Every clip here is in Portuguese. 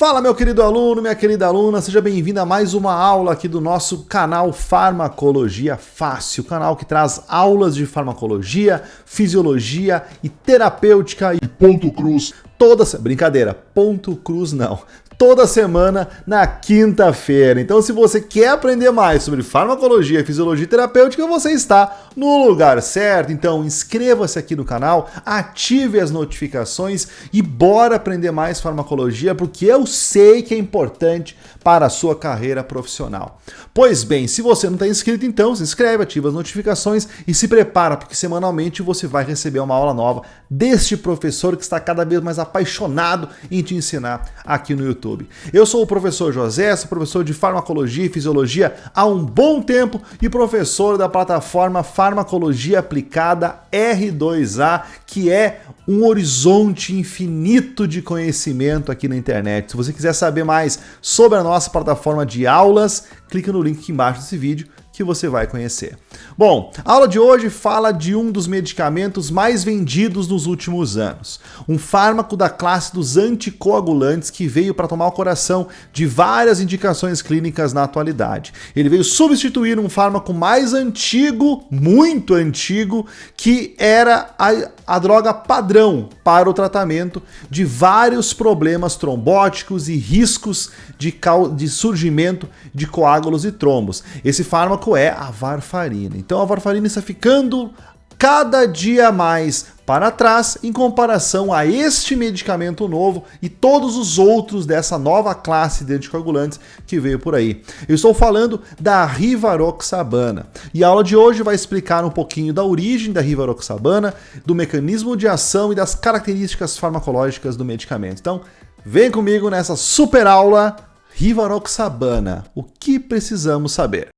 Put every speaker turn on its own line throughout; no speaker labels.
Fala, meu querido aluno, minha querida aluna, seja bem-vindo a mais uma aula aqui do nosso canal Farmacologia Fácil, canal que traz aulas de farmacologia, fisiologia e terapêutica e ponto cruz brincadeira, ponto cruz não. Toda semana na quinta-feira. Então, se você quer aprender mais sobre farmacologia, fisiologia e terapêutica, você está no lugar certo. Então, inscreva-se aqui no canal, ative as notificações e bora aprender mais farmacologia, porque eu sei que é importante para a sua carreira profissional. Pois bem, se você não está inscrito, então se inscreve, ativa as notificações e se prepara, porque semanalmente você vai receber uma aula nova deste professor que está cada vez mais apaixonado em te ensinar aqui no YouTube. Eu sou o professor José, sou professor de farmacologia e fisiologia há um bom tempo e professor da plataforma Farmacologia Aplicada R2A, que é um horizonte infinito de conhecimento aqui na internet. Se você quiser saber mais sobre a nossa plataforma de aulas, clica no link aqui embaixo desse vídeo que você vai conhecer. Bom, a aula de hoje fala de um dos medicamentos mais vendidos nos últimos anos. Um fármaco da classe dos anticoagulantes que veio para tomar o coração de várias indicações clínicas na atualidade. Ele veio substituir um fármaco mais antigo, muito antigo, que era a droga padrão para o tratamento de vários problemas trombóticos e riscos de surgimento de coágulos e trombos. Esse fármaco é a varfarina. Então a varfarina está ficando cada dia mais para trás em comparação a este medicamento novo e todos os outros dessa nova classe de anticoagulantes que veio por aí. Eu estou falando da rivaroxabana. E a aula de hoje vai explicar um pouquinho da origem da rivaroxabana, do mecanismo de ação e das características farmacológicas do medicamento. Então, vem comigo nessa super aula rivaroxabana. O que precisamos saber?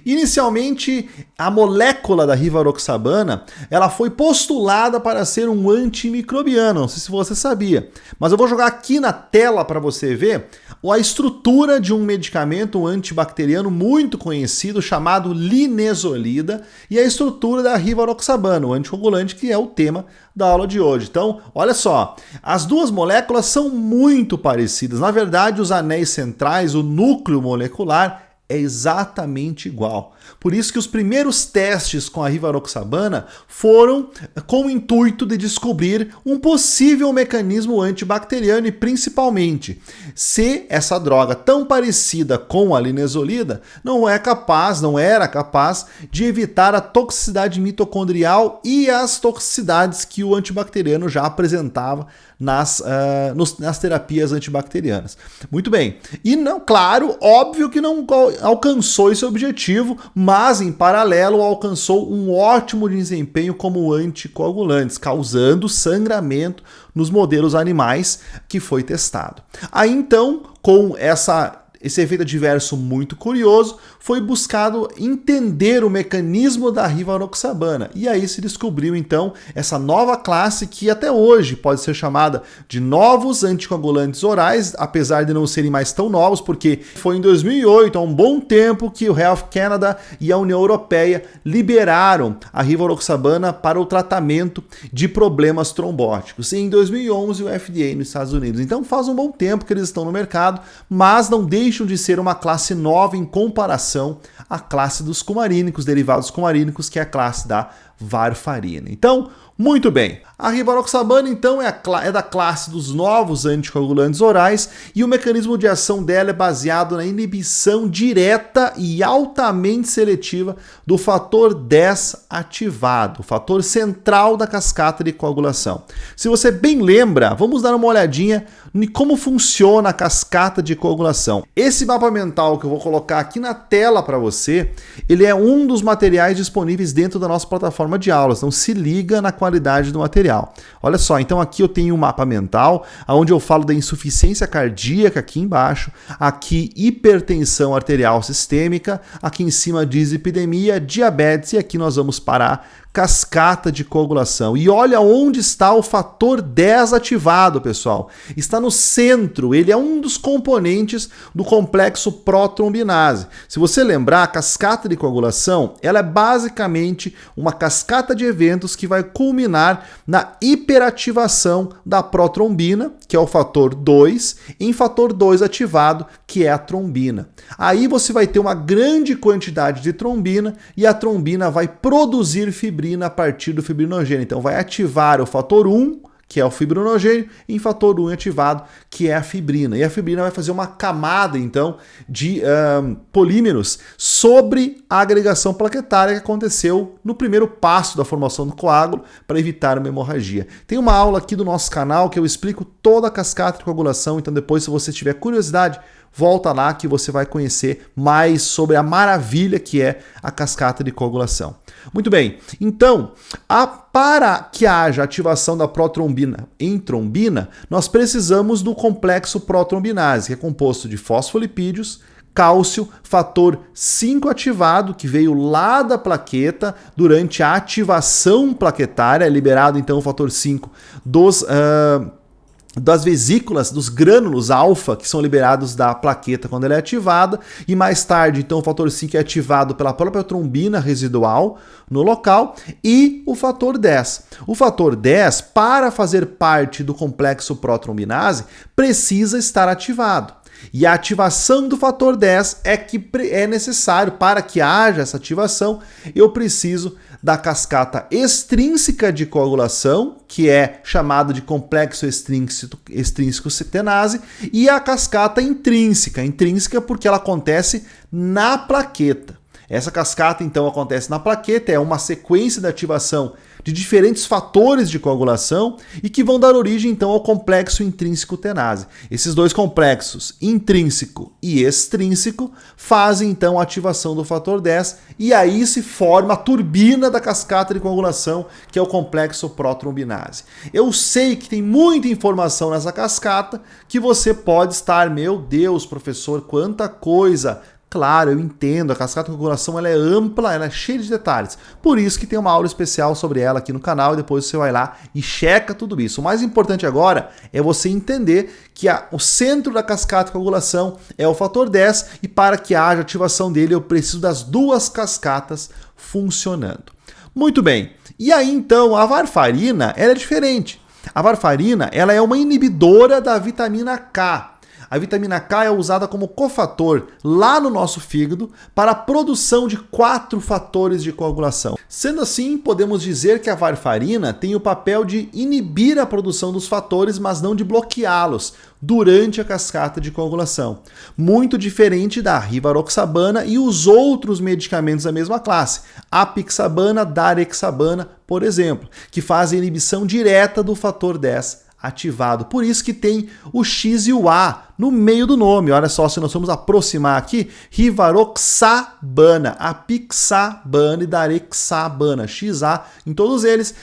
Inicialmente, a molécula da rivaroxabana, ela foi postulada para ser um antimicrobiano, não sei se você sabia, mas eu vou jogar aqui na tela para você ver a estrutura de um medicamento antibacteriano muito conhecido chamado linezolida e a estrutura da rivaroxabana, o anticoagulante, que é o tema da aula de hoje. Então, olha só, as duas moléculas são muito parecidas. Na verdade, os anéis centrais, o núcleo molecular, é exatamente igual. Por isso que os primeiros testes com a rivaroxabana foram com o intuito de descobrir um possível mecanismo antibacteriano e principalmente se essa droga tão parecida com a linezolida não era capaz de evitar a toxicidade mitocondrial e as toxicidades que o antibacteriano já apresentava nas terapias antibacterianas. Muito bem. E não, claro, óbvio que não alcançou esse objetivo, mas em paralelo alcançou um ótimo desempenho como anticoagulantes, causando sangramento nos modelos animais que foi testado. Aí então, com esse efeito adverso muito curioso, foi buscado entender o mecanismo da rivaroxabana. E aí se descobriu, então, essa nova classe que até hoje pode ser chamada de novos anticoagulantes orais, apesar de não serem mais tão novos, porque foi em 2008, há um bom tempo, que o Health Canada e a União Europeia liberaram a rivaroxabana para o tratamento de problemas trombóticos. E em 2011, o FDA nos Estados Unidos. Então faz um bom tempo que eles estão no mercado, mas não deixam de ser uma classe nova em comparação à classe dos cumarínicos, derivados cumarínicos, que é a classe da varfarina. Então, muito bem. A rivaroxabana, então, é da classe dos novos anticoagulantes orais e o mecanismo de ação dela é baseado na inibição direta e altamente seletiva do fator 10 ativado, o fator central da cascata de coagulação. Se você bem lembra, vamos dar uma olhadinha em como funciona a cascata de coagulação. Esse mapa mental que eu vou colocar aqui na tela para você, ele é um dos materiais disponíveis dentro da nossa plataforma de aulas, então se liga na qualidade do material. Olha só, então aqui eu tenho um mapa mental, onde eu falo da insuficiência cardíaca aqui embaixo, aqui hipertensão arterial sistêmica, aqui em cima dislipidemia, diabetes e aqui nós vamos parar cascata de coagulação. E olha onde está o fator 10 ativado, pessoal. Está no centro, ele é um dos componentes do complexo protrombinase. Se você lembrar, a cascata de coagulação, ela é basicamente uma cascata de eventos que vai culminar na hiperativação da protrombina, que é o fator 2, em fator 2 ativado, que é a trombina. Aí você vai ter uma grande quantidade de trombina e a trombina vai produzir fibrina a partir do fibrinogênio. Então vai ativar o fator 1, que é o fibrinogênio, em fator 1 ativado, que é a fibrina. E a fibrina vai fazer uma camada, então, de polímeros sobre a agregação plaquetária que aconteceu no primeiro passo da formação do coágulo para evitar uma hemorragia. Tem uma aula aqui do nosso canal que eu explico toda a cascata de coagulação, então depois, se você tiver curiosidade, volta lá que você vai conhecer mais sobre a maravilha que é a cascata de coagulação. Muito bem, então, para que haja ativação da protrombina em trombina, nós precisamos do complexo protrombinase, que é composto de fosfolipídios, cálcio, fator 5 ativado, que veio lá da plaqueta durante a ativação plaquetária, é liberado então o fator 5 das vesículas, dos grânulos alfa, que são liberados da plaqueta quando ela é ativada, e mais tarde, então, o fator 5 é ativado pela própria trombina residual no local, e o fator 10. O fator 10, para fazer parte do complexo protrombinase, precisa estar ativado. E a ativação do fator 10 é que é necessário. Para que haja essa ativação, eu preciso da cascata extrínseca de coagulação, que é chamada de complexo extrínseco citenase, e a cascata intrínseca porque ela acontece na plaqueta. Essa cascata, então, acontece na plaqueta, é uma sequência de ativação de diferentes fatores de coagulação e que vão dar origem, então, ao complexo intrínseco tenase. Esses dois complexos, intrínseco e extrínseco, fazem, então, a ativação do fator 10 e aí se forma a turbina da cascata de coagulação, que é o complexo protrombinase. Eu sei que tem muita informação nessa cascata que você pode estar, meu Deus, professor, quanta coisa! Claro, eu entendo, a cascata de coagulação ela é ampla, ela é cheia de detalhes. Por isso que tem uma aula especial sobre ela aqui no canal e depois você vai lá e checa tudo isso. O mais importante agora é você entender que o centro da cascata de coagulação é o fator 10 e para que haja ativação dele eu preciso das duas cascatas funcionando. Muito bem, e aí então a varfarina ela é diferente. A varfarina ela é uma inibidora da vitamina K. A vitamina K é usada como cofator lá no nosso fígado para a produção de 4 fatores de coagulação. Sendo assim, podemos dizer que a varfarina tem o papel de inibir a produção dos fatores, mas não de bloqueá-los durante a cascata de coagulação. Muito diferente da rivaroxabana e os outros medicamentos da mesma classe, apixabana, darexabana, por exemplo, que fazem inibição direta do fator 10 ativado. Por isso que tem o X e o A no meio do nome. Olha só, se nós formos aproximar aqui, rivaroxabana, apixabana e darexabana, XA, em todos eles,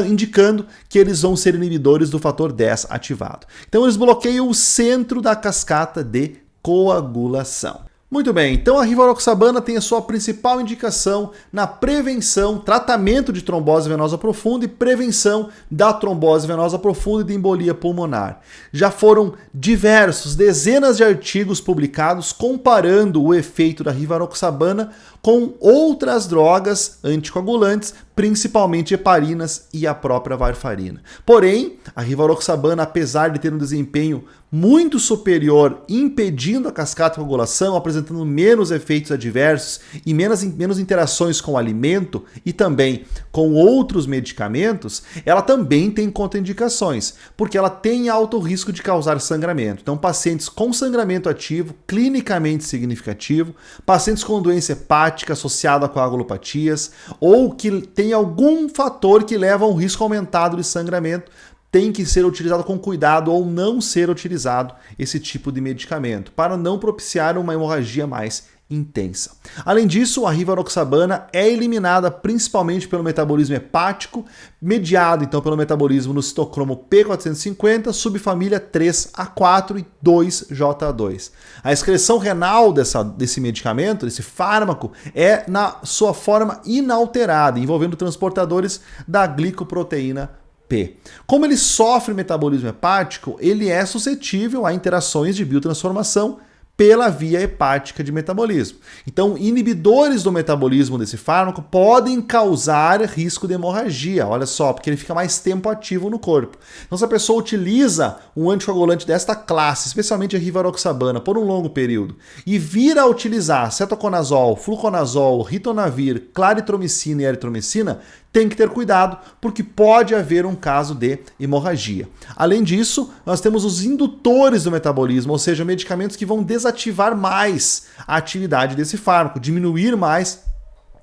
indicando que eles vão ser inibidores do fator 10 ativado. Então eles bloqueiam o centro da cascata de coagulação. Muito bem, então a rivaroxabana tem a sua principal indicação na prevenção, tratamento de trombose venosa profunda e prevenção da trombose venosa profunda e de embolia pulmonar. Já foram dezenas de artigos publicados comparando o efeito da rivaroxabana com outras drogas anticoagulantes, principalmente heparinas e a própria varfarina. Porém, a rivaroxabana, apesar de ter um desempenho muito superior, impedindo a cascata de coagulação, apresentando menos efeitos adversos e menos interações com o alimento e também com outros medicamentos, ela também tem contraindicações, porque ela tem alto risco de causar sangramento. Então, pacientes com sangramento ativo, clinicamente significativo, pacientes com doença hepática associada a coagulopatias ou que tem algum fator que leva a um risco aumentado de sangramento, tem que ser utilizado com cuidado ou não ser utilizado esse tipo de medicamento, para não propiciar uma hemorragia mais intensa. Além disso, a rivaroxabana é eliminada principalmente pelo metabolismo hepático, mediado então pelo metabolismo no citocromo P450, subfamília 3A4 e 2J2. A excreção renal desse medicamento, desse fármaco, é na sua forma inalterada, envolvendo transportadores da glicoproteína P. Como ele sofre metabolismo hepático, ele é suscetível a interações de biotransformação pela via hepática de metabolismo. Então, inibidores do metabolismo desse fármaco podem causar risco de hemorragia, olha só, porque ele fica mais tempo ativo no corpo. Então, se a pessoa utiliza um anticoagulante desta classe, especialmente a rivaroxabana, por um longo período, e vir a utilizar cetoconazol, fluconazol, ritonavir, claritromicina e eritromicina, tem que ter cuidado, porque pode haver um caso de hemorragia. Além disso, nós temos os indutores do metabolismo, ou seja, medicamentos que vão desativar mais a atividade desse fármaco, diminuir mais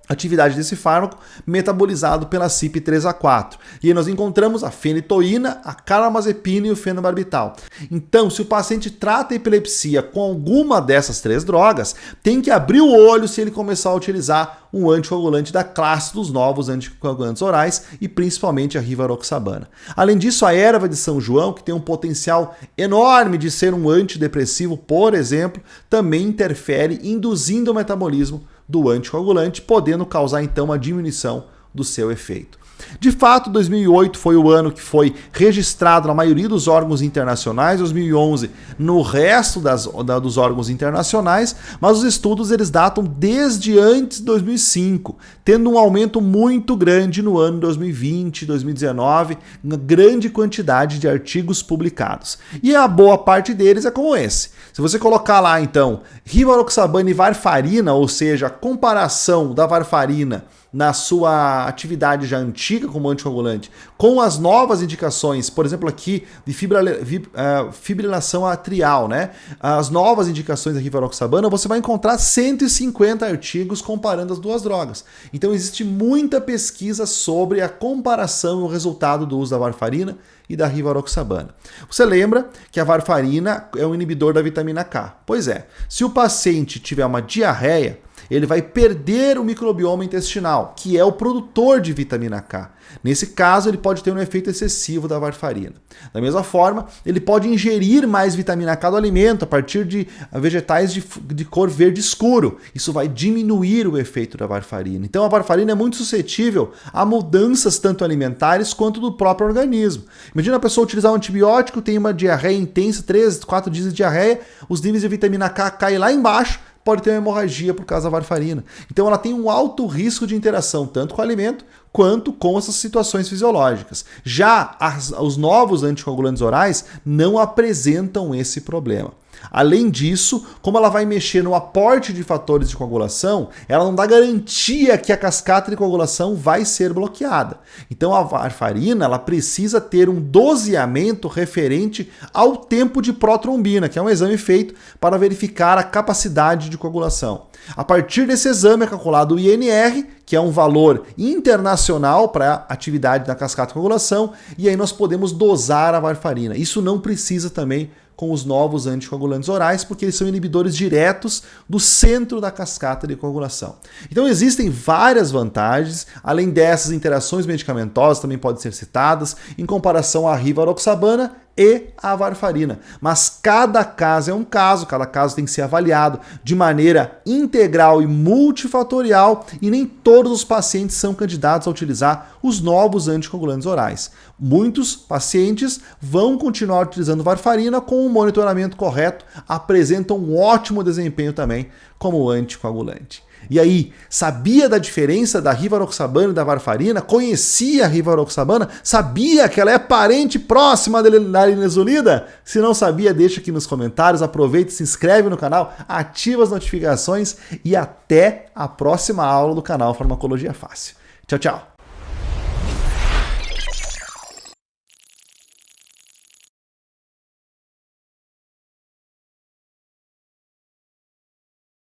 a atividade desse fármaco metabolizado pela CYP3A4. E aí nós encontramos a fenitoína, a carbamazepina e o fenobarbital. Então, se o paciente trata a epilepsia com alguma dessas três drogas, tem que abrir o olho se ele começar a utilizar um anticoagulante da classe dos novos anticoagulantes orais e principalmente a rivaroxabana. Além disso, a erva de São João, que tem um potencial enorme de ser um antidepressivo, por exemplo, também interfere induzindo o metabolismo do anticoagulante, podendo causar então uma diminuição do seu efeito. De fato, 2008 foi o ano que foi registrado na maioria dos órgãos internacionais, 2011 no resto dos órgãos internacionais, mas os estudos eles datam desde antes de 2005, tendo um aumento muito grande no ano 2020, 2019, uma grande quantidade de artigos publicados. E a boa parte deles é como esse. Se você colocar lá, então, rivaroxabana e varfarina, ou seja, a comparação da varfarina na sua atividade já antiga como anticoagulante, com as novas indicações, por exemplo aqui de fibrilação atrial, né? As novas indicações da rivaroxabana, você vai encontrar 150 artigos comparando as duas drogas. Então existe muita pesquisa sobre a comparação e o resultado do uso da varfarina e da rivaroxabana. Você lembra que a varfarina é um inibidor da vitamina K? Pois é, se o paciente tiver uma diarreia, ele vai perder o microbioma intestinal, que é o produtor de vitamina K. Nesse caso, ele pode ter um efeito excessivo da varfarina. Da mesma forma, ele pode ingerir mais vitamina K do alimento a partir de vegetais de cor verde escuro. Isso vai diminuir o efeito da varfarina. Então, a varfarina é muito suscetível a mudanças tanto alimentares quanto do próprio organismo. Imagina a pessoa utilizar um antibiótico, tem uma diarreia intensa, 3, 4 dias de diarreia, os níveis de vitamina K caem lá embaixo, pode ter uma hemorragia por causa da varfarina. Então ela tem um alto risco de interação tanto com o alimento quanto com essas situações fisiológicas. Já os novos anticoagulantes orais não apresentam esse problema. Além disso, como ela vai mexer no aporte de fatores de coagulação, ela não dá garantia que a cascata de coagulação vai ser bloqueada. Então a varfarina ela precisa ter um doseamento referente ao tempo de protrombina, que é um exame feito para verificar a capacidade de coagulação. A partir desse exame é calculado o INR, que é um valor internacional para a atividade da cascata de coagulação, e aí nós podemos dosar a varfarina. Isso não precisa também com os novos anticoagulantes orais, porque eles são inibidores diretos do centro da cascata de coagulação. Então existem várias vantagens, além dessas interações medicamentosas também podem ser citadas, em comparação à rivaroxabana e a varfarina. Mas cada caso é um caso, cada caso tem que ser avaliado de maneira integral e multifatorial e nem todos os pacientes são candidatos a utilizar os novos anticoagulantes orais. Muitos pacientes vão continuar utilizando varfarina com o monitoramento correto, apresentam um ótimo desempenho também como anticoagulante. E aí, sabia da diferença da rivaroxabana e da varfarina? Conhecia a rivaroxabana? Sabia que ela é parente próxima da linezolida? Se não sabia, deixa aqui nos comentários, aproveita, se inscreve no canal, ativa as notificações e até a próxima aula do canal Farmacologia Fácil. Tchau, tchau!